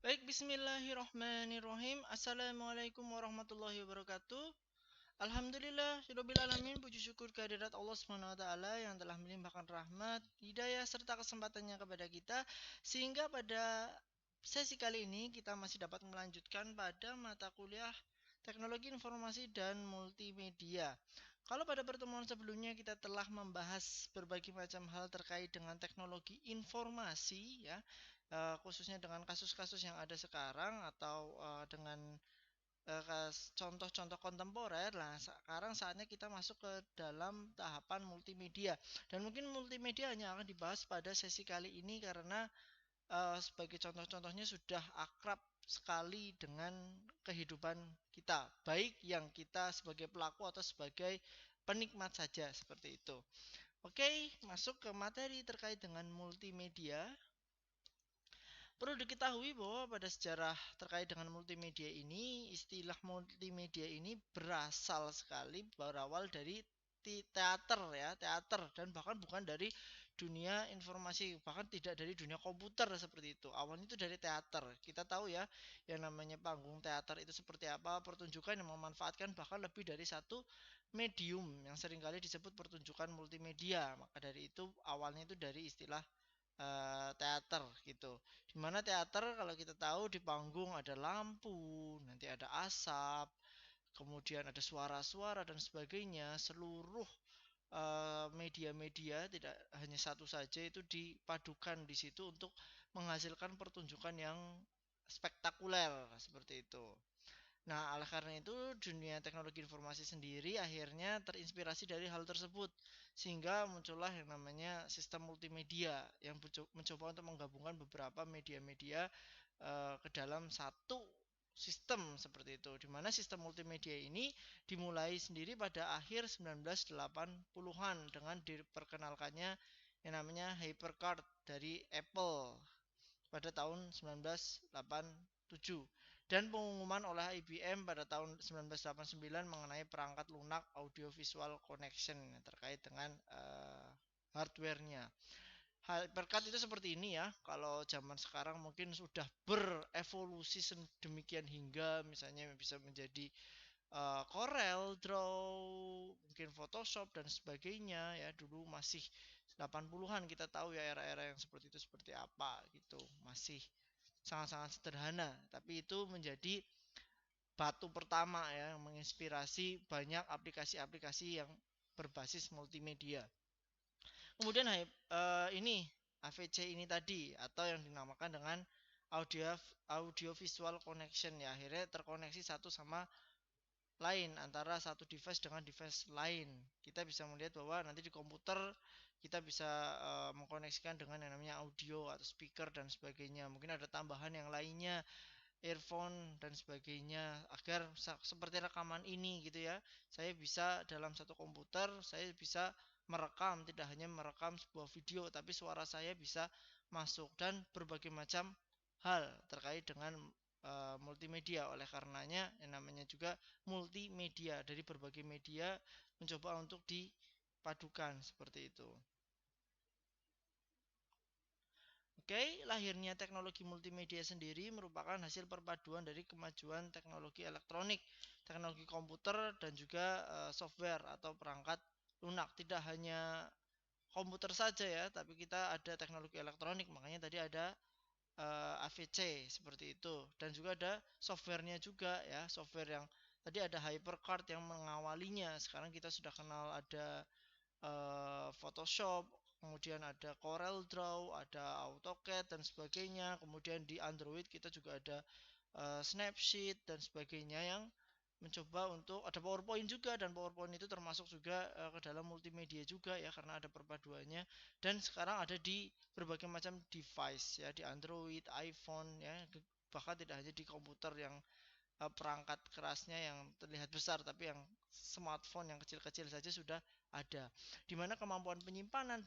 Baik, bismillahirrahmanirrahim. Assalamualaikum warahmatullahi wabarakatuh. Alhamdulillah, Rabbil alamin, puji syukur kehadirat Allah Subhanahu wa taala yang telah melimpahkan rahmat, hidayah serta kesempatannya kepada kita sehingga pada sesi kali ini kita masih dapat melanjutkan pada mata kuliah Teknologi Informasi dan Multimedia. Kalau pada pertemuan sebelumnya kita telah membahas berbagai macam hal terkait dengan teknologi informasi ya, khususnya dengan kasus-kasus yang ada sekarang atau dengan contoh-contoh kontemporer. Nah, sekarang saatnya kita masuk ke dalam tahapan multimedia. Dan mungkin multimedia hanya akan dibahas pada sesi kali ini karena sebagai contoh-contohnya sudah akrab sekali dengan kehidupan kita, baik yang kita sebagai pelaku atau sebagai penikmat saja seperti itu. Oke, masuk ke materi terkait dengan multimedia. Perlu diketahui bahwa pada sejarah terkait dengan multimedia ini, istilah multimedia ini berasal sekali berawal dari teater ya, teater dan bahkan bukan dari dunia informasi, bahkan tidak dari dunia komputer seperti itu. Awalnya itu dari teater. Kita tahu ya, yang namanya panggung teater itu seperti apa, pertunjukan yang memanfaatkan bahkan lebih dari satu medium yang seringkali disebut pertunjukan multimedia. Maka dari itu awalnya itu dari istilah teater gitu. Dimana teater kalau kita tahu di panggung ada lampu, nanti ada asap, kemudian ada suara-suara dan sebagainya. Seluruh media-media tidak hanya satu saja itu dipadukan di situ untuk menghasilkan pertunjukan yang spektakuler seperti itu. Nah, oleh karena itu dunia teknologi informasi sendiri akhirnya terinspirasi dari hal tersebut sehingga muncullah yang namanya sistem multimedia yang mencoba untuk menggabungkan beberapa media-media ke dalam satu sistem seperti itu. Di mana sistem multimedia ini dimulai sendiri pada akhir 1980-an dengan diperkenalkannya yang namanya HyperCard dari Apple pada tahun 1987 dan pengumuman oleh IBM pada tahun 1989 mengenai perangkat lunak audio visual connection terkait dengan hardware-nya. Hypercard itu seperti ini ya. Kalau zaman sekarang mungkin sudah berevolusi sedemikian hingga misalnya bisa menjadi Corel Draw, mungkin Photoshop dan sebagainya ya. Dulu masih 80-an kita tahu ya era-era yang seperti itu seperti apa gitu. Masih sangat-sangat sederhana, tapi itu menjadi batu pertama ya yang menginspirasi banyak aplikasi-aplikasi yang berbasis multimedia. Kemudian ini AVC ini tadi atau yang dinamakan dengan audio visual connection ya, akhirnya terkoneksi satu sama lain antara satu device dengan device lain. Kita bisa melihat bahwa nanti di komputer kita bisa mengkoneksikan dengan yang namanya audio atau speaker dan sebagainya. Mungkin ada tambahan yang lainnya, earphone dan sebagainya agar seperti rekaman ini gitu ya. Saya bisa dalam satu komputer, saya bisa merekam, tidak hanya merekam sebuah video tapi suara saya bisa masuk dan berbagai macam hal terkait dengan multimedia. Oleh karenanya yang namanya juga multimedia, dari berbagai media mencoba untuk dipadukan seperti itu. Oke, lahirnya teknologi multimedia sendiri merupakan hasil perpaduan dari kemajuan teknologi elektronik, teknologi komputer dan juga software atau perangkat lunak. Tidak hanya komputer saja ya, tapi kita ada teknologi elektronik, makanya tadi ada AVC seperti itu, dan juga ada softwarenya juga ya, software yang tadi ada HyperCard yang mengawalinya. Sekarang kita sudah kenal ada Photoshop, kemudian ada Corel Draw, ada AutoCAD dan sebagainya. Kemudian di Android kita juga ada Snapseed dan sebagainya yang mencoba untuk ada PowerPoint juga, dan PowerPoint itu termasuk juga ke dalam multimedia juga ya karena ada perpaduannya, dan sekarang ada di berbagai macam device ya, di Android, iPhone ya, bahkan tidak hanya di komputer yang perangkat kerasnya yang terlihat besar, tapi yang smartphone yang kecil-kecil saja sudah ada. Di mana kemampuan penyimpanan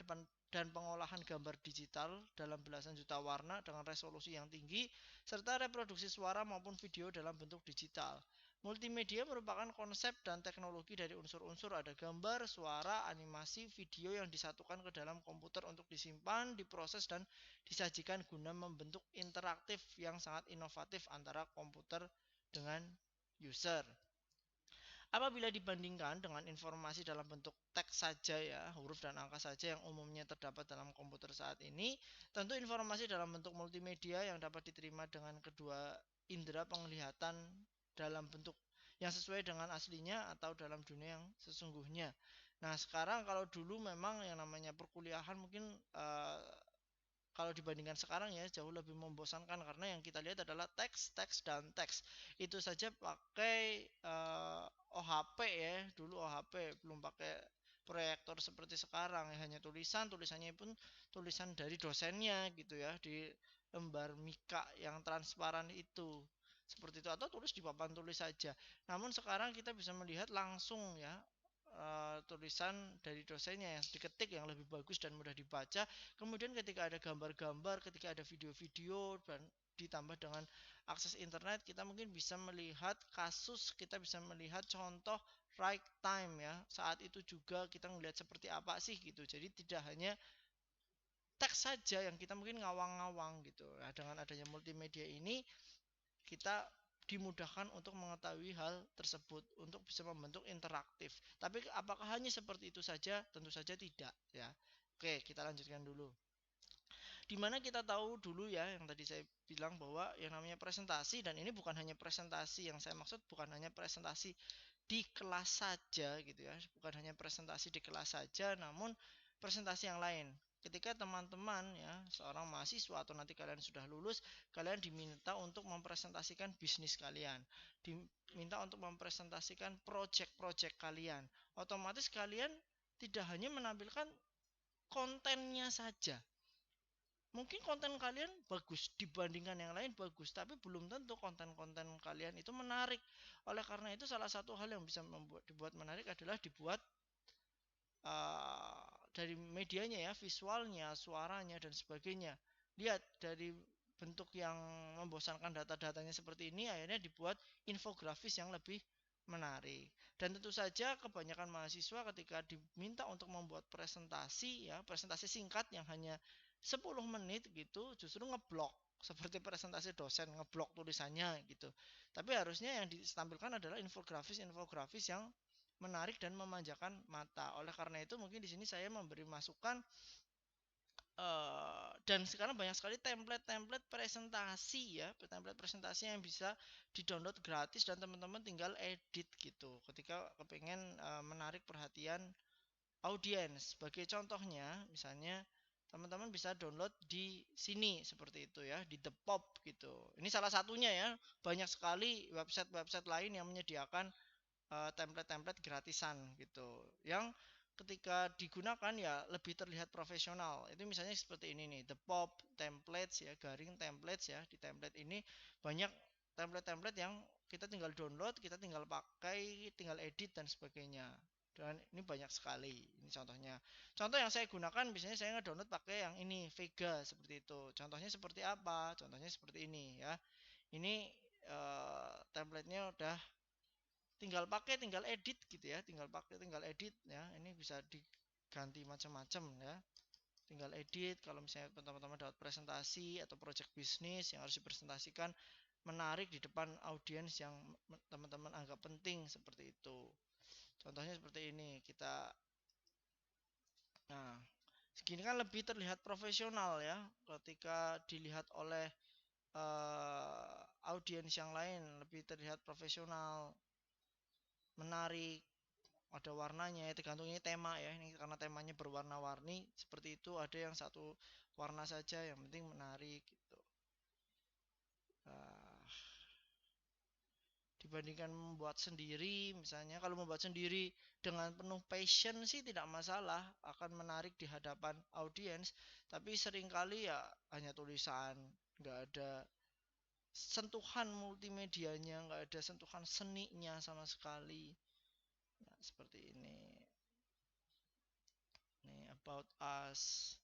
dan pengolahan gambar digital dalam belasan juta warna dengan resolusi yang tinggi serta reproduksi suara maupun video dalam bentuk digital Multimedia merupakan konsep dan teknologi dari unsur-unsur ada gambar, suara, animasi, video yang disatukan ke dalam komputer untuk disimpan, diproses, dan disajikan guna membentuk interaktif yang sangat inovatif antara komputer dengan user. Apabila dibandingkan dengan informasi dalam bentuk teks saja ya, huruf dan angka saja yang umumnya terdapat dalam komputer saat ini, tentu informasi dalam bentuk multimedia yang dapat diterima dengan kedua indera penglihatan dalam bentuk yang sesuai dengan aslinya atau dalam dunia yang sesungguhnya. Nah, sekarang kalau dulu memang yang namanya perkuliahan mungkin kalau dibandingkan sekarang ya jauh lebih membosankan karena yang kita lihat adalah teks, teks dan teks. Itu saja pakai OHP ya. Dulu OHP belum pakai proyektor seperti sekarang ya, hanya tulisan, tulisannya pun tulisan dari dosennya gitu ya di lembar mika yang transparan itu. Seperti itu atau tulis di papan tulis saja. Namun sekarang kita bisa melihat langsung ya tulisan dari dosennya yang diketik yang lebih bagus dan mudah dibaca. Kemudian ketika ada gambar-gambar, ketika ada video-video dan ditambah dengan akses internet, kita mungkin bisa melihat kasus, kita bisa melihat contoh right time ya. Saat itu juga kita melihat seperti apa sih gitu. Jadi tidak hanya teks saja yang kita mungkin ngawang-ngawang gitu. Nah, dengan adanya multimedia ini kita dimudahkan untuk mengetahui hal tersebut untuk bisa membentuk interaktif. Tapi apakah hanya seperti itu saja? Tentu saja tidak ya. Oke, kita lanjutkan dulu. Dimana kita tahu dulu ya yang tadi saya bilang bahwa yang namanya presentasi, dan ini bukan hanya presentasi, yang saya maksud bukan hanya presentasi di kelas saja gitu ya, bukan hanya presentasi di kelas saja, namun presentasi yang lain. Ketika teman-teman ya seorang mahasiswa atau nanti kalian sudah lulus, kalian diminta untuk mempresentasikan bisnis kalian, diminta untuk mempresentasikan project-project kalian. Otomatis kalian tidak hanya menampilkan kontennya saja. Mungkin konten kalian bagus dibandingkan yang lain bagus, tapi belum tentu konten-konten kalian itu menarik. Oleh karena itu salah satu hal yang bisa dibuat menarik adalah dibuat dari medianya ya, visualnya, suaranya dan sebagainya. Lihat dari bentuk yang membosankan data-datanya seperti ini, akhirnya dibuat infografis yang lebih menarik. Dan tentu saja kebanyakan mahasiswa ketika diminta untuk membuat presentasi ya, presentasi singkat yang hanya 10 menit gitu, justru ngeblok seperti presentasi dosen ngeblok tulisannya gitu. Tapi harusnya yang ditampilkan adalah infografis-infografis yang menarik dan memanjakan mata. Oleh karena itu mungkin di sini saya memberi masukan dan sekarang banyak sekali template-template presentasi ya, template presentasi yang bisa di-download gratis dan teman-teman tinggal edit gitu. Ketika kepengen menarik perhatian audiens. Sebagai contohnya, misalnya teman-teman bisa download di sini seperti itu ya, di The Pop gitu. Ini salah satunya ya. Banyak sekali website-website lain yang menyediakan template-template gratisan gitu. Yang ketika digunakan ya lebih terlihat profesional. Itu misalnya seperti ini nih, The Pop templates ya, garing templates ya. Di template ini banyak template-template yang kita tinggal download, kita tinggal pakai, tinggal edit dan sebagainya. Dan ini banyak sekali. Ini contohnya. Contoh yang saya gunakan biasanya saya ngedownload pakai yang ini, Vega seperti itu. Contohnya seperti apa? Contohnya seperti ini ya. Ini template-nya udah tinggal pakai, tinggal edit gitu ya, tinggal pakai, tinggal edit ya. Ini bisa diganti macam-macam ya. Tinggal edit kalau misalnya teman-teman dapat presentasi atau project bisnis yang harus dipresentasikan menarik di depan audiens yang teman-teman anggap penting seperti itu. Contohnya seperti ini, kita nah, segini kan lebih terlihat profesional ya ketika dilihat oleh audiens yang lain, lebih terlihat profesional, menarik, ada warnanya ya, tergantung ini tema ya, ini karena temanya berwarna-warni seperti itu, ada yang satu warna saja yang penting menarik gitu. Nah, dibandingkan membuat sendiri, misalnya kalau membuat sendiri dengan penuh passion sih tidak masalah, akan menarik di hadapan audiens, tapi seringkali ya hanya tulisan, nggak ada sentuhan multimedianya, nggak ada sentuhan seninya sama sekali. Nah, seperti ini. Nih, about us.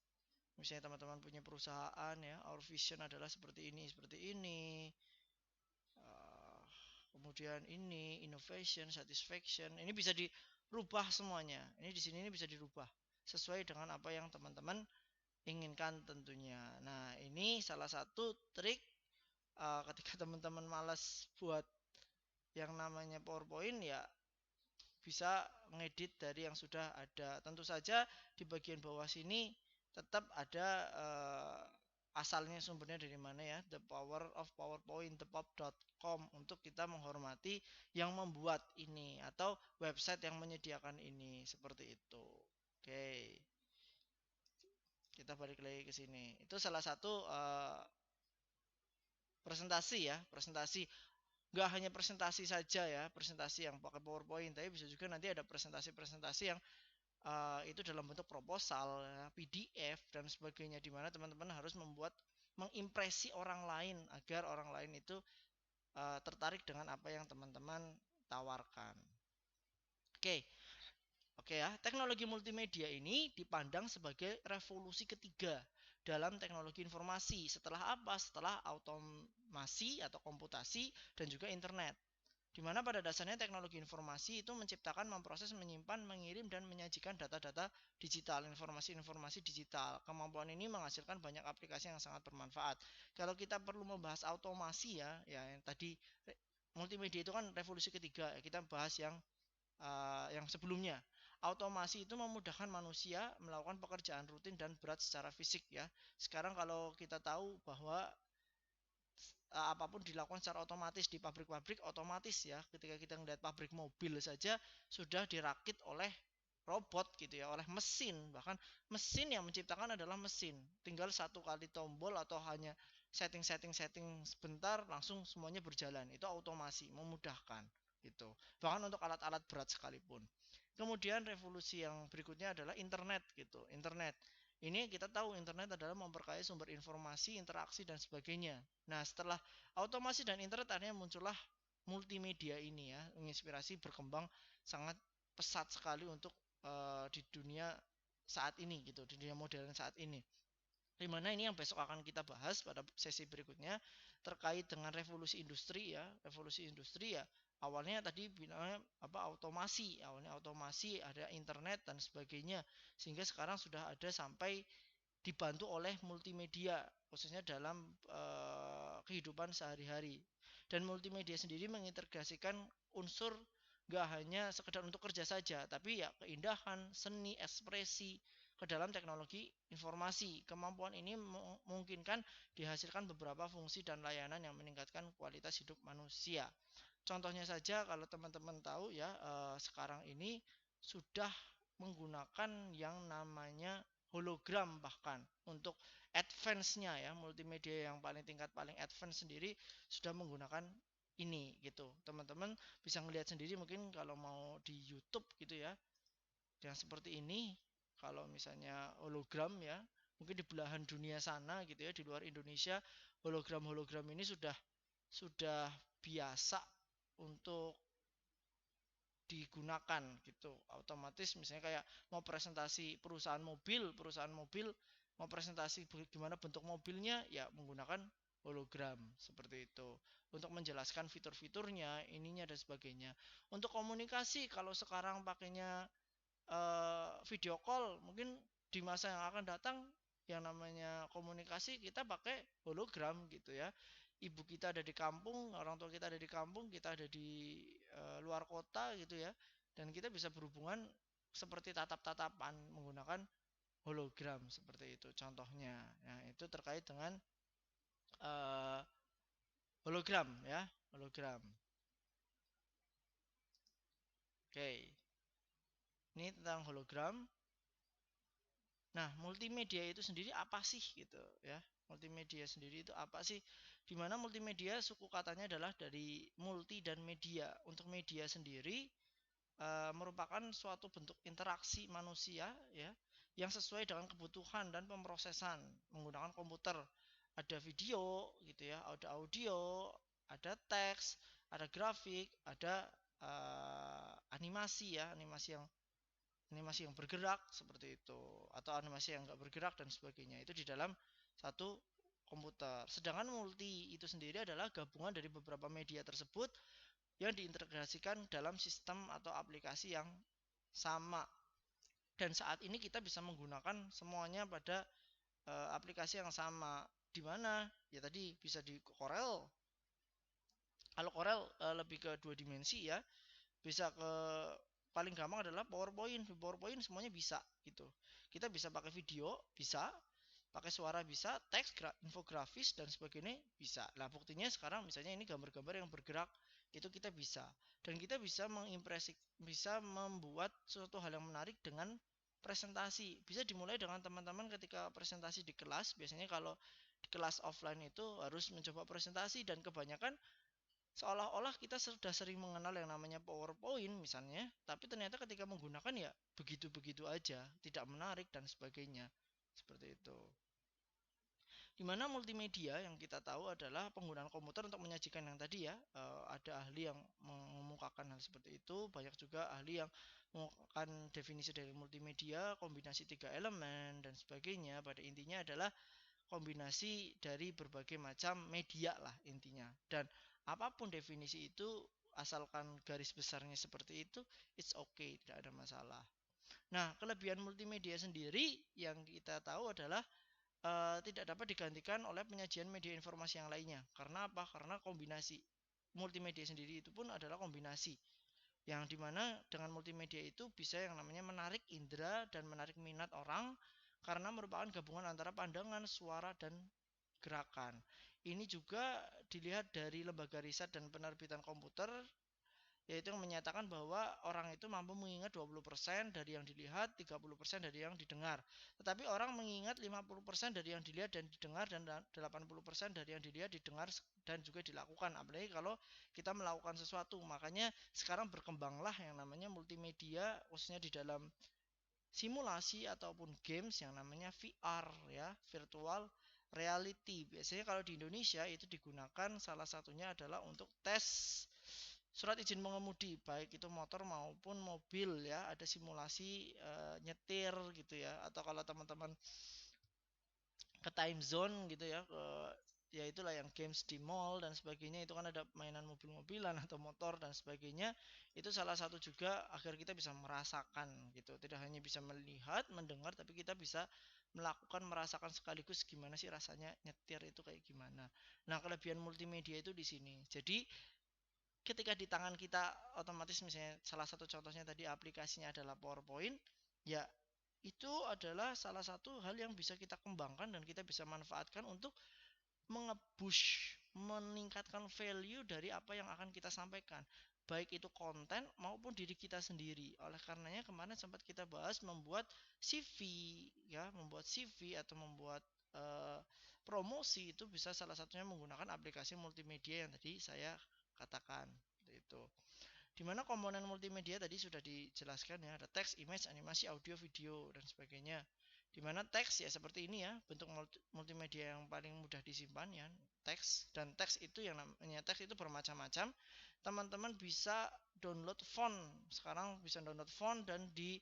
Misalnya teman-teman punya perusahaan ya, our vision adalah seperti ini, seperti ini. Uh, kemudian ini innovation, satisfaction, ini bisa dirubah semuanya. Ini di sini ini bisa dirubah sesuai dengan apa yang teman-teman inginkan tentunya. Nah, ini salah satu trik ketika teman-teman malas buat yang namanya PowerPoint, ya bisa ngedit dari yang sudah ada. Tentu saja di bagian bawah sini tetap ada asalnya, sumbernya dari mana ya, the power of PowerPoint, thepop.com, untuk kita menghormati yang membuat ini atau website yang menyediakan ini, seperti itu. Oke, kita balik lagi ke sini. Itu salah satu presentasi ya, presentasi. Nggak hanya presentasi saja ya, presentasi yang pakai PowerPoint, tapi bisa juga nanti ada presentasi-presentasi yang itu dalam bentuk proposal, ya, PDF dan sebagainya, di mana teman-teman harus mengimpresi orang lain agar orang lain itu tertarik dengan apa yang teman-teman tawarkan. Oke. Oke ya, teknologi multimedia ini dipandang sebagai revolusi ketiga dalam teknologi informasi. Setelah apa? Setelah automasi atau komputasi dan juga internet. Di mana pada dasarnya teknologi informasi itu menciptakan, memproses, menyimpan, mengirim, dan menyajikan data-data digital, informasi-informasi digital. Kemampuan ini menghasilkan banyak aplikasi yang sangat bermanfaat. Kalau kita perlu membahas automasi ya yang tadi multimedia itu kan revolusi ketiga, kita bahas yang sebelumnya. Automasi itu memudahkan manusia melakukan pekerjaan rutin dan berat secara fisik ya. Sekarang kalau kita tahu bahwa apapun dilakukan secara otomatis di pabrik-pabrik, otomatis ya. Ketika kita melihat pabrik mobil saja sudah dirakit oleh robot gitu ya, oleh mesin. Bahkan mesin yang menciptakan adalah mesin. Tinggal satu kali tombol atau hanya setting sebentar langsung semuanya berjalan. Itu automasi, memudahkan gitu. Bahkan untuk alat-alat berat sekalipun. Kemudian revolusi yang berikutnya adalah internet gitu. Internet. Ini kita tahu internet adalah memperkaya sumber informasi, interaksi dan sebagainya. Nah, setelah automasi dan internet akhirnya muncullah multimedia ini ya, menginspirasi berkembang sangat pesat sekali untuk di dunia saat ini gitu, di dunia modern saat ini. Dimana ini yang besok akan kita bahas pada sesi berikutnya terkait dengan revolusi industri ya. Revolusi industri ya awalnya tadi bilangnya automasi, awalnya automasi, ada internet dan sebagainya, sehingga sekarang sudah ada sampai dibantu oleh multimedia khususnya dalam kehidupan sehari-hari. Dan multimedia sendiri mengintegrasikan unsur gak hanya sekedar untuk kerja saja, tapi ya keindahan, seni, ekspresi ke dalam teknologi informasi. Kemampuan ini memungkinkan dihasilkan beberapa fungsi dan layanan yang meningkatkan kualitas hidup manusia. Contohnya saja kalau teman-teman tahu ya, sekarang ini sudah menggunakan yang namanya hologram, bahkan untuk advance-nya ya, multimedia yang paling advance sendiri sudah menggunakan ini gitu. Teman-teman bisa melihat sendiri mungkin kalau mau di YouTube gitu ya, yang seperti ini. Kalau misalnya hologram ya, mungkin di belahan dunia sana gitu ya, di luar Indonesia, hologram-hologram ini sudah biasa untuk digunakan gitu. Otomatis misalnya kayak mau presentasi perusahaan mobil mau presentasi gimana bentuk mobilnya ya menggunakan hologram seperti itu. Untuk menjelaskan fitur-fiturnya, ininya dan sebagainya. Untuk komunikasi kalau sekarang pakainya video call, mungkin di masa yang akan datang yang namanya komunikasi kita pakai hologram gitu ya. Ibu kita ada di kampung, orang tua kita ada di kampung, kita ada di luar kota gitu ya, dan kita bisa berhubungan seperti tatap-tatapan menggunakan hologram seperti itu contohnya. Nah, itu terkait dengan uh, hologram ya, hologram. Oke, ini tentang hologram. Nah, multimedia itu sendiri apa sih gitu ya? Multimedia sendiri itu apa sih? Dimana multimedia suku katanya adalah dari multi dan media. Untuk media sendiri merupakan suatu bentuk interaksi manusia ya yang sesuai dengan kebutuhan dan pemrosesan menggunakan komputer. Ada video gitu ya, ada audio, ada teks, ada grafik, ada animasi ya, animasi yang bergerak seperti itu, atau animasi yang enggak bergerak dan sebagainya, itu di dalam satu komputer. Sedangkan multi itu sendiri adalah gabungan dari beberapa media tersebut yang diintegrasikan dalam sistem atau aplikasi yang sama. Dan saat ini kita bisa menggunakan semuanya pada aplikasi yang sama. Di mana? Ya tadi bisa di Corel. Kalau Corel lebih ke 2 dimensi ya. Bisa ke paling gampang adalah PowerPoint. Di PowerPoint semuanya bisa gitu. Kita bisa pakai video, bisa pakai suara, bisa teks, infografis dan sebagainya bisa. Nah buktinya sekarang misalnya ini gambar-gambar yang bergerak itu kita bisa, dan kita bisa mengimpresi, bisa membuat suatu hal yang menarik dengan presentasi. Bisa dimulai dengan teman-teman ketika presentasi di kelas. Biasanya kalau di kelas offline itu harus mencoba presentasi, dan kebanyakan seolah-olah kita sudah sering mengenal yang namanya PowerPoint misalnya, tapi ternyata ketika menggunakan ya begitu-begitu aja, tidak menarik dan sebagainya. Seperti itu. Dimana multimedia yang kita tahu adalah penggunaan komputer untuk menyajikan yang tadi ya, ada ahli yang mengemukakan hal seperti itu, banyak juga ahli yang mengemukakan definisi dari multimedia, kombinasi 3 elemen dan sebagainya. Pada intinya adalah kombinasi dari berbagai macam media lah intinya. Dan apapun definisi itu, asalkan garis besarnya seperti itu, it's okay, tidak ada masalah. Nah, kelebihan multimedia sendiri yang kita tahu adalah tidak dapat digantikan oleh penyajian media informasi yang lainnya. Karena apa? Karena kombinasi. Multimedia sendiri itu pun adalah kombinasi, yang dimana dengan multimedia itu bisa yang namanya menarik indera dan menarik minat orang, karena merupakan gabungan antara pandangan, suara, dan gerakan. Ini juga dilihat dari lembaga riset dan penerbitan komputer, yaitu yang menyatakan bahwa orang itu mampu mengingat 20% dari yang dilihat, 30% dari yang didengar. Tetapi orang mengingat 50% dari yang dilihat dan didengar, dan 80% dari yang dilihat, didengar, dan juga dilakukan. Apalagi kalau kita melakukan sesuatu. Makanya sekarang berkembanglah yang namanya multimedia, khususnya di dalam simulasi ataupun games yang namanya VR ya, virtual reality. Biasanya kalau di Indonesia itu digunakan salah satunya adalah untuk tes surat izin mengemudi, baik itu motor maupun mobil ya, ada simulasi nyetir gitu ya. Atau kalau teman-teman ke time zone gitu ya, ke ya itulah yang games di mall dan sebagainya, itu kan ada mainan mobil-mobilan atau motor dan sebagainya. Itu salah satu juga agar kita bisa merasakan gitu, tidak hanya bisa melihat mendengar, tapi kita bisa melakukan, merasakan sekaligus gimana sih rasanya nyetir itu kayak gimana. Nah kelebihan multimedia itu di sini. Jadi ketika di tangan kita, otomatis misalnya salah satu contohnya tadi aplikasinya adalah PowerPoint, ya itu adalah salah satu hal yang bisa kita kembangkan dan kita bisa manfaatkan untuk mengepush, meningkatkan value dari apa yang akan kita sampaikan, baik itu konten maupun diri kita sendiri. Oleh karenanya kemarin sempat kita bahas membuat CV ya, membuat CV atau membuat eh, promosi, itu bisa salah satunya menggunakan aplikasi multimedia yang tadi saya katakan itu. Dimana komponen multimedia tadi sudah dijelaskan ya, ada teks, image, animasi, audio, video dan sebagainya. Dimana teks ya seperti ini ya, bentuk multimedia yang paling mudah disimpan ya, teks. Dan teks itu yang namanya teks itu bermacam-macam. Teman-teman bisa download font, sekarang bisa download font dan di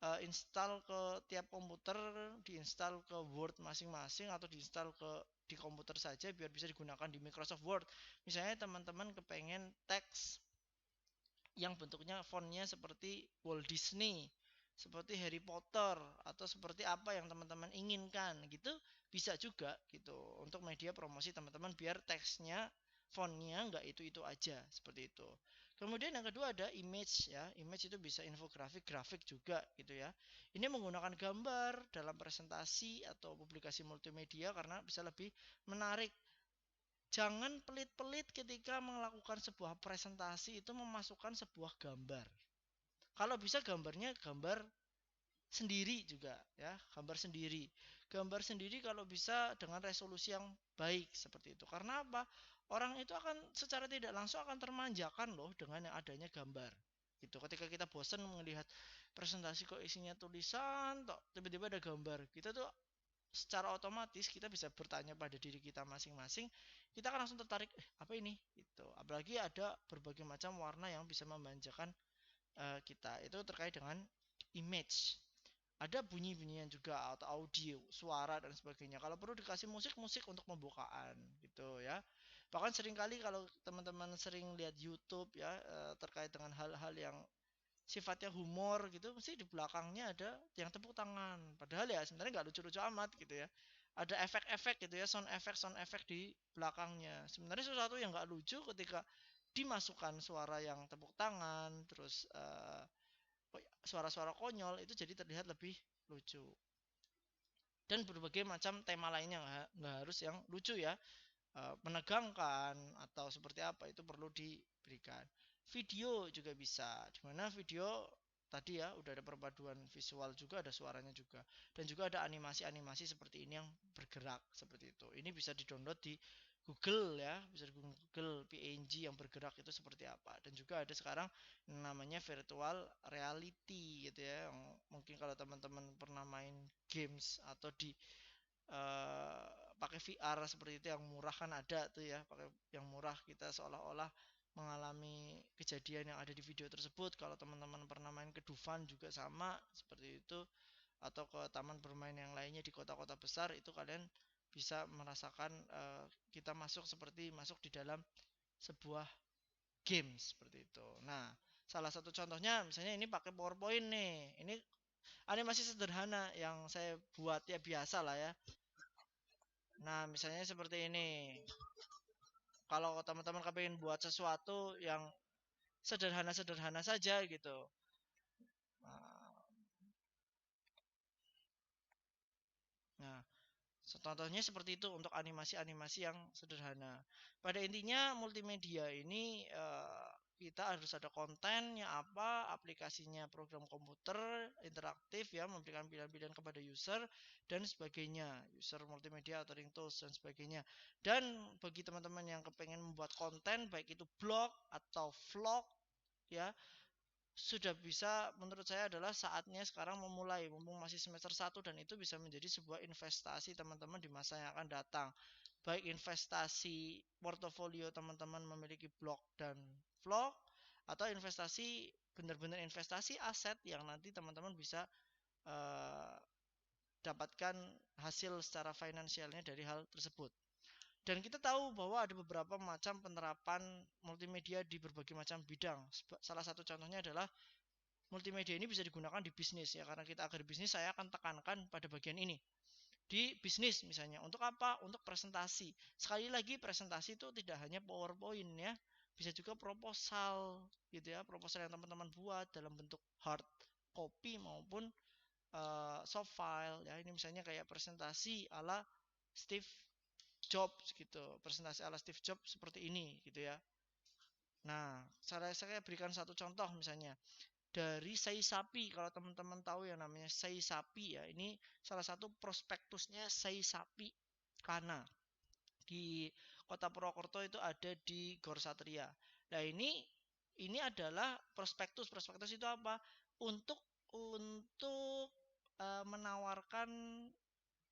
install ke tiap komputer, diinstal ke Word masing-masing atau diinstal ke di komputer saja biar bisa digunakan di Microsoft Word. Misalnya teman-teman kepengen teks yang bentuknya fontnya seperti Walt Disney, seperti Harry Potter, atau seperti apa yang teman-teman inginkan gitu, bisa juga gitu untuk media promosi teman-teman, biar teksnya, fontnya nggak itu aja seperti itu. Kemudian yang kedua ada image ya, image itu bisa infografik, grafik juga gitu ya. Ini menggunakan gambar dalam presentasi atau publikasi multimedia karena bisa lebih menarik. Jangan pelit-pelit ketika melakukan sebuah presentasi itu memasukkan sebuah gambar. Kalau bisa gambarnya gambar sendiri juga ya, gambar sendiri. Gambar sendiri kalau bisa dengan resolusi yang baik seperti itu. Karena apa? Orang itu akan secara tidak langsung akan termanjakan loh dengan yang adanya gambar. Gitu. Ketika kita bosan melihat presentasi kok isinya tulisan, tok tiba-tiba ada gambar. Kita tuh secara otomatis kita bisa bertanya pada diri kita masing-masing, kita akan langsung tertarik, apa ini itu, apalagi ada berbagai macam warna yang bisa memanjakan kita. Itu terkait dengan image. Ada bunyi-bunyian juga atau audio, suara dan sebagainya. Kalau perlu dikasih musik, musik untuk pembukaan gitu ya. Bahkan seringkali kalau teman-teman sering lihat YouTube ya, terkait dengan hal-hal yang sifatnya humor gitu, mesti di belakangnya ada yang tepuk tangan. Padahal ya sebenarnya nggak lucu-lucu amat gitu ya. Ada efek-efek gitu ya, sound effect di belakangnya. Sebenarnya sesuatu yang nggak lucu ketika dimasukkan suara yang tepuk tangan, terus suara-suara konyol itu jadi terlihat lebih lucu. Dan berbagai macam tema lainnya, nggak harus yang lucu ya, menegangkan atau seperti apa itu perlu diberikan. Video juga bisa, dimana video tadi ya udah ada perpaduan visual juga, ada suaranya juga, dan juga ada animasi-animasi seperti ini yang bergerak seperti itu. Ini bisa di-download di Google ya, bisa di Google PNG yang bergerak itu seperti apa. Dan juga ada sekarang namanya virtual reality gitu ya, yang mungkin kalau teman-teman pernah main games atau di eh, pakai VR seperti itu yang murah kan ada tuh ya, pakai yang murah kita seolah-olah mengalami kejadian yang ada di video tersebut. Kalau teman-teman pernah main ke Dufan juga sama seperti itu, atau ke taman bermain yang lainnya di kota-kota besar, itu kalian bisa merasakan kita masuk seperti masuk di dalam sebuah game seperti itu. Nah, salah satu contohnya misalnya ini pakai PowerPoint nih. Ini animasi sederhana yang saya buat ya, biasa lah ya. Nah, misalnya seperti ini. Kalau teman-teman kepingin buat sesuatu yang sederhana-sederhana saja gitu. Nah, nah, contohnya seperti itu untuk animasi-animasi yang sederhana. Pada intinya multimedia ini kita harus ada kontennya apa, aplikasinya program komputer interaktif ya, memberikan pilihan-pilihan kepada user dan sebagainya, user multimedia authoring tools dan sebagainya. Dan bagi teman-teman yang kepengen membuat konten baik itu blog atau vlog ya, sudah bisa, menurut saya adalah saatnya sekarang memulai, mumpung masih semester 1, dan itu bisa menjadi sebuah investasi teman-teman di masa yang akan datang. Baik investasi portofolio teman-teman memiliki blog dan vlog, atau investasi benar-benar investasi aset yang nanti teman-teman bisa uh, dapatkan hasil secara finansialnya dari hal tersebut. Dan kita tahu bahwa ada beberapa macam penerapan multimedia di berbagai macam bidang. Salah satu contohnya adalah multimedia ini bisa digunakan di bisnis ya, karena kita agar bisnis saya akan tekankan pada bagian ini. Di bisnis misalnya, untuk apa? Untuk presentasi. Sekali lagi presentasi itu tidak hanya PowerPoint ya, bisa juga proposal gitu ya, proposal yang teman-teman buat dalam bentuk hard copy maupun soft file ya. Ini misalnya kayak presentasi ala Steve Jobs gitu, presentasi ala Steve Jobs seperti ini gitu ya. Nah, saya berikan satu contoh misalnya dari Sei Sapi. Kalau teman-teman tahu yang namanya Sei Sapi ya, ini salah satu prospektusnya Sei Sapi Kana di Kota Purwokerto, itu ada di Gor Satria. Nah, ini adalah prospektus itu apa? Untuk menawarkan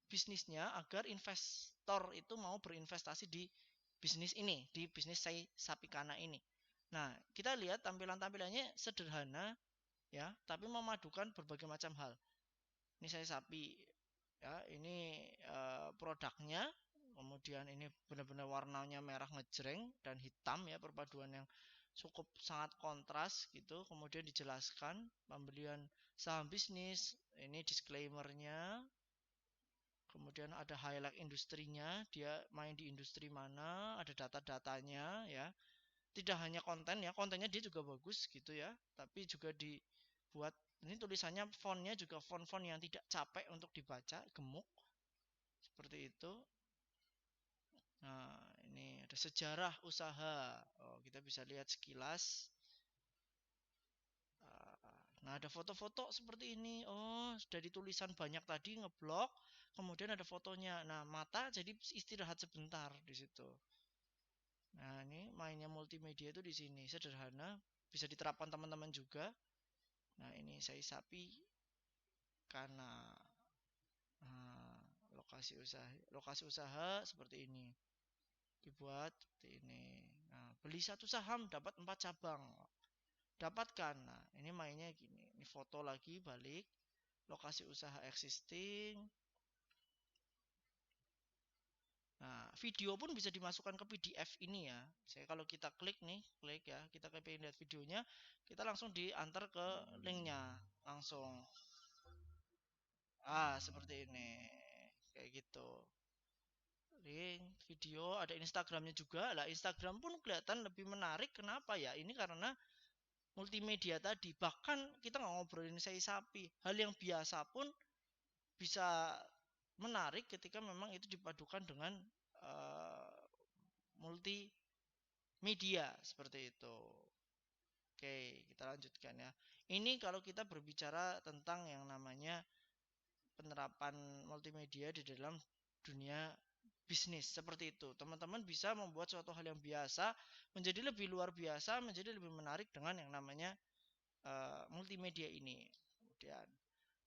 bisnisnya agar investor itu mau berinvestasi di bisnis ini, di bisnis Sei Sapi Kana ini. Nah, kita lihat tampilan-tampilannya sederhana ya, tapi memadukan berbagai macam hal. Ini saya sapi ya, ini produknya, kemudian ini benar-benar warnanya merah ngejreng dan hitam ya, perpaduan yang cukup sangat kontras gitu. Kemudian dijelaskan pembelian saham bisnis, ini disclaimernya, kemudian ada highlight industrinya, dia main di industri mana, ada data-datanya ya. Tidak hanya konten ya, kontennya dia juga bagus gitu ya, tapi juga dibuat, ini tulisannya, fontnya juga font-font yang tidak capek untuk dibaca, gemuk seperti itu. Nah, ini ada sejarah usaha. Oh, kita bisa lihat sekilas. Nah, ada foto-foto seperti ini. Oh, sudah ditulisan banyak tadi ngeblok, kemudian ada fotonya. Nah, mata jadi istirahat sebentar di situ. Nah, ini mainnya multimedia itu di sini. Sederhana, bisa diterapkan teman-teman juga. Nah, ini saya sapi karena lokasi usaha seperti ini. Dibuat seperti ini. Nah, beli satu saham dapat 4 cabang. Dapatkan. Nah, ini mainnya gini. Ini foto lagi balik. Lokasi usaha existing. Nah, video pun bisa dimasukkan ke PDF ini ya. Saya kalau kita klik nih, klik ya, kita pengen lihat videonya, kita langsung diantar ke linknya langsung. Seperti ini, kayak gitu. Link video, ada Instagramnya juga. Lah Instagram pun kelihatan lebih menarik. Kenapa ya? Ini karena multimedia tadi. Bahkan kita nggak ngobrolin sei sapi, hal yang biasa pun bisa menarik ketika memang itu dipadukan dengan multimedia seperti itu. Oke, kita lanjutkan ya. Ini kalau kita berbicara tentang yang namanya penerapan multimedia di dalam dunia bisnis seperti itu. Teman-teman bisa membuat suatu hal yang biasa menjadi lebih luar biasa, menjadi lebih menarik dengan yang namanya multimedia ini. Kemudian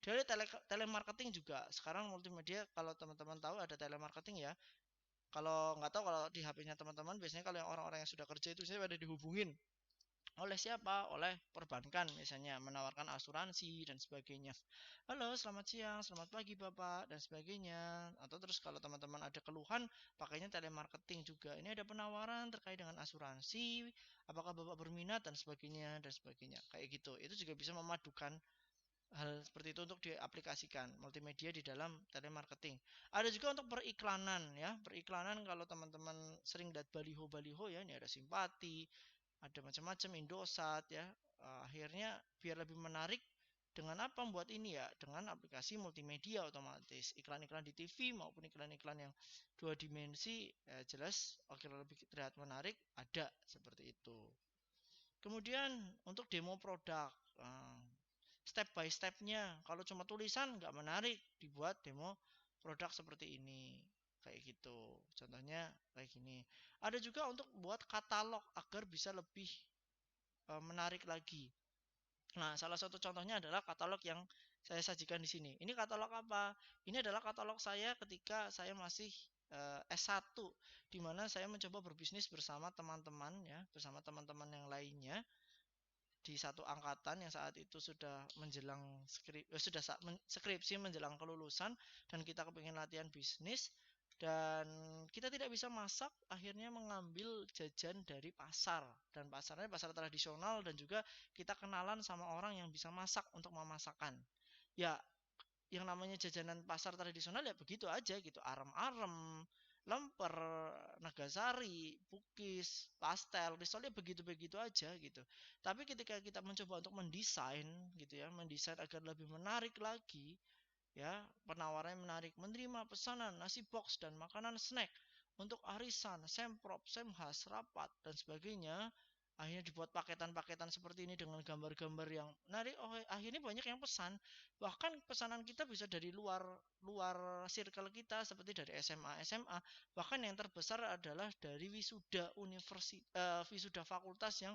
dari telemarketing juga sekarang multimedia, kalau teman-teman tahu ada telemarketing ya. Kalau nggak tahu, kalau di HP-nya teman-teman biasanya kalau yang orang-orang yang sudah kerja itu biasanya pada dihubungin oleh siapa? Oleh perbankan misalnya, menawarkan asuransi dan sebagainya. Halo, selamat siang, selamat pagi Bapak, dan sebagainya. Atau terus kalau teman-teman ada keluhan, pakainya telemarketing juga. Ini ada penawaran terkait dengan asuransi, apakah Bapak berminat dan sebagainya dan sebagainya. Kayak gitu. Itu juga bisa memadukan hal seperti itu untuk diaplikasikan multimedia di dalam telemarketing. Ada juga untuk periklanan ya. Periklanan kalau teman-teman sering lihat baliho-baliho ya, ini ada simpati, ada macam-macam, Indosat ya. Akhirnya biar lebih menarik, dengan apa membuat ini ya, dengan aplikasi multimedia otomatis, iklan-iklan di TV maupun iklan-iklan yang dua dimensi ya, jelas akhirnya lebih terlihat menarik, ada seperti itu. Kemudian untuk demo produk, step by stepnya, kalau cuma tulisan nggak menarik, dibuat demo produk seperti ini, kayak gitu. Contohnya kayak gini. Ada juga untuk buat katalog agar bisa lebih menarik lagi. Nah, salah satu contohnya adalah katalog yang saya sajikan di sini. Ini katalog apa? Ini adalah katalog saya ketika saya masih S1, di mana saya mencoba berbisnis bersama teman-teman ya, bersama teman-teman yang lainnya di satu angkatan yang saat itu sudah menjelang skripsi menjelang kelulusan, dan kita kepingin latihan bisnis dan kita tidak bisa masak, akhirnya mengambil jajan dari pasar, dan pasarnya pasar tradisional, dan juga kita kenalan sama orang yang bisa masak untuk memasakkan ya. Yang namanya jajanan pasar tradisional ya begitu aja gitu, arem-arem, lemper, nagasari, pukis, pastel, risolnya begitu-begitu aja gitu. Tapi ketika kita mencoba untuk mendesain gitu ya, mendesain agar lebih menarik lagi ya, penawarannya menarik, menerima pesanan nasi box dan makanan snack untuk arisan, semprop, semhas, rapat dan sebagainya. Akhirnya dibuat paketan-paketan seperti ini dengan gambar-gambar yang menarik. Oh, akhirnya banyak yang pesan. Bahkan pesanan kita bisa dari luar luar circle kita, seperti dari SMA. Bahkan yang terbesar adalah dari wisuda fakultas yang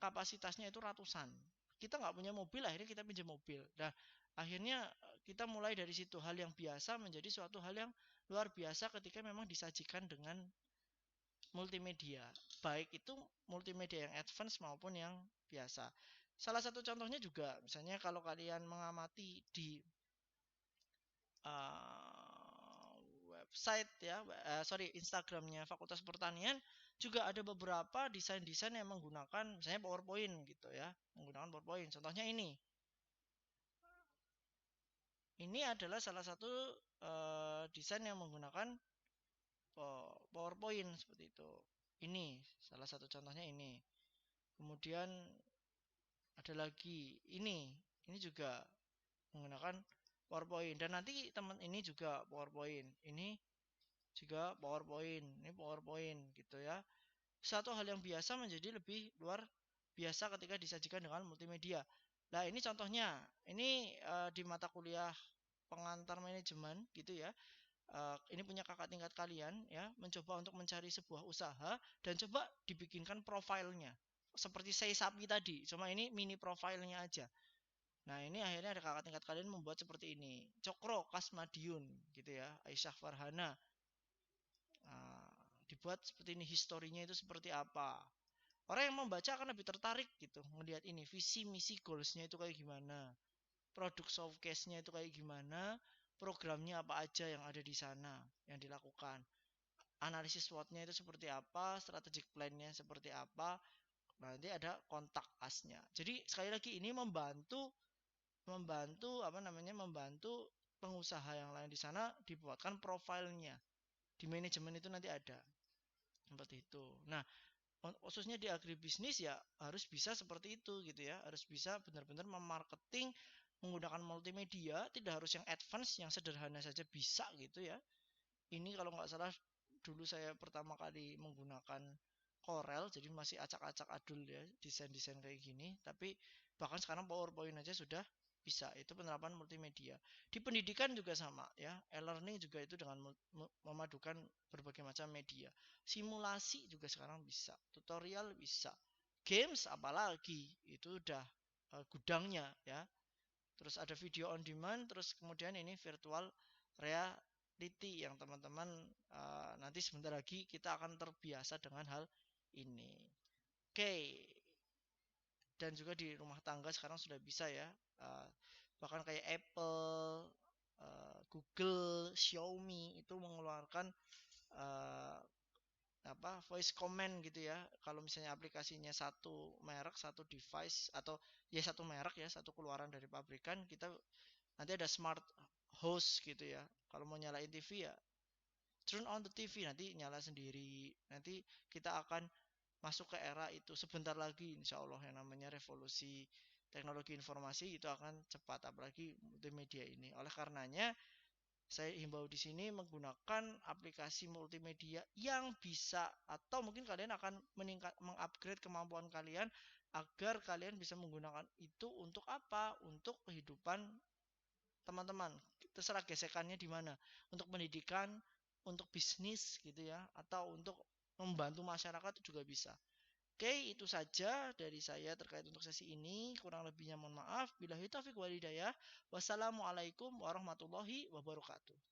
kapasitasnya itu ratusan. Kita nggak punya mobil, akhirnya kita pinjam mobil. Nah, akhirnya kita mulai dari situ, hal yang biasa menjadi suatu hal yang luar biasa ketika memang disajikan dengan multimedia, baik itu multimedia yang advance maupun yang biasa. Salah satu contohnya juga misalnya kalau kalian mengamati di website ya, Instagramnya Fakultas Pertanian, juga ada beberapa desain-desain yang menggunakan misalnya PowerPoint gitu ya, menggunakan PowerPoint. Contohnya ini adalah salah satu desain yang menggunakan PowerPoint seperti itu. Ini salah satu contohnya ini. Kemudian ada lagi ini juga menggunakan PowerPoint, dan nanti teman ini juga PowerPoint, ini juga PowerPoint, ini PowerPoint gitu ya. Satu hal yang biasa menjadi lebih luar biasa ketika disajikan dengan multimedia. Nah, ini contohnya, ini di mata kuliah pengantar manajemen gitu ya. Ini punya kakak tingkat kalian ya, mencoba untuk mencari sebuah usaha dan coba dibikinkan profilnya seperti saya sapi tadi, cuma ini mini profilnya aja. Nah, ini akhirnya ada kakak tingkat kalian membuat seperti ini. Cokro Kasmadiun gitu ya, Aisyah Farhana. Nah, dibuat seperti ini, historinya itu seperti apa. Orang yang membaca akan lebih tertarik gitu, melihat ini visi misi goalsnya itu kayak gimana, produk showcase-nya itu kayak gimana, programnya apa aja yang ada di sana yang dilakukan. analisis SWOT-nya itu seperti apa, strategic plan-nya seperti apa. Nanti ada kontak asnya. Jadi sekali lagi ini membantu membantu apa namanya membantu pengusaha yang lain di sana dibuatkan profilnya. Di manajemen itu nanti ada seperti itu. Nah, khususnya di agribisnis ya harus bisa seperti itu gitu ya, harus bisa benar-benar memarketing menggunakan multimedia, tidak harus yang advance, yang sederhana saja bisa gitu ya. Ini kalau nggak salah dulu saya pertama kali menggunakan Corel, jadi masih acak-acak adul ya desain-desain kayak gini, tapi bahkan sekarang PowerPoint aja sudah bisa. Itu penerapan multimedia. Di pendidikan juga sama ya, e-learning juga itu dengan memadukan berbagai macam media. Simulasi juga sekarang bisa, tutorial bisa, games apalagi itu udah gudangnya ya. Terus ada video on demand, terus kemudian ini virtual reality yang teman-teman nanti sebentar lagi kita akan terbiasa dengan hal ini. Oke, dan juga di rumah tangga sekarang sudah bisa ya, bahkan kayak Apple, Google, Xiaomi itu mengeluarkan uh, apa voice command gitu ya. Kalau misalnya aplikasinya satu merek, satu device atau ya satu merek ya, satu keluaran dari pabrikan, kita nanti ada smart host gitu ya. Kalau mau nyalain TV ya turn on the TV, nanti nyala sendiri. Nanti kita akan masuk ke era itu sebentar lagi insya Allah, yang namanya revolusi teknologi informasi itu akan cepat, apalagi multimedia ini. Oleh karenanya saya himbau di sini menggunakan aplikasi multimedia yang bisa, atau mungkin kalian akan mengupgrade kemampuan kalian agar kalian bisa menggunakan itu untuk apa? Untuk kehidupan teman-teman. Terserah gesekannya di mana. Untuk pendidikan, untuk bisnis gitu ya, atau untuk membantu masyarakat juga bisa. Oke, itu saja dari saya terkait untuk sesi ini. Kurang lebihnya mohon maaf. Billahi taufiq walhidayah. Wassalamualaikum warahmatullahi wabarakatuh.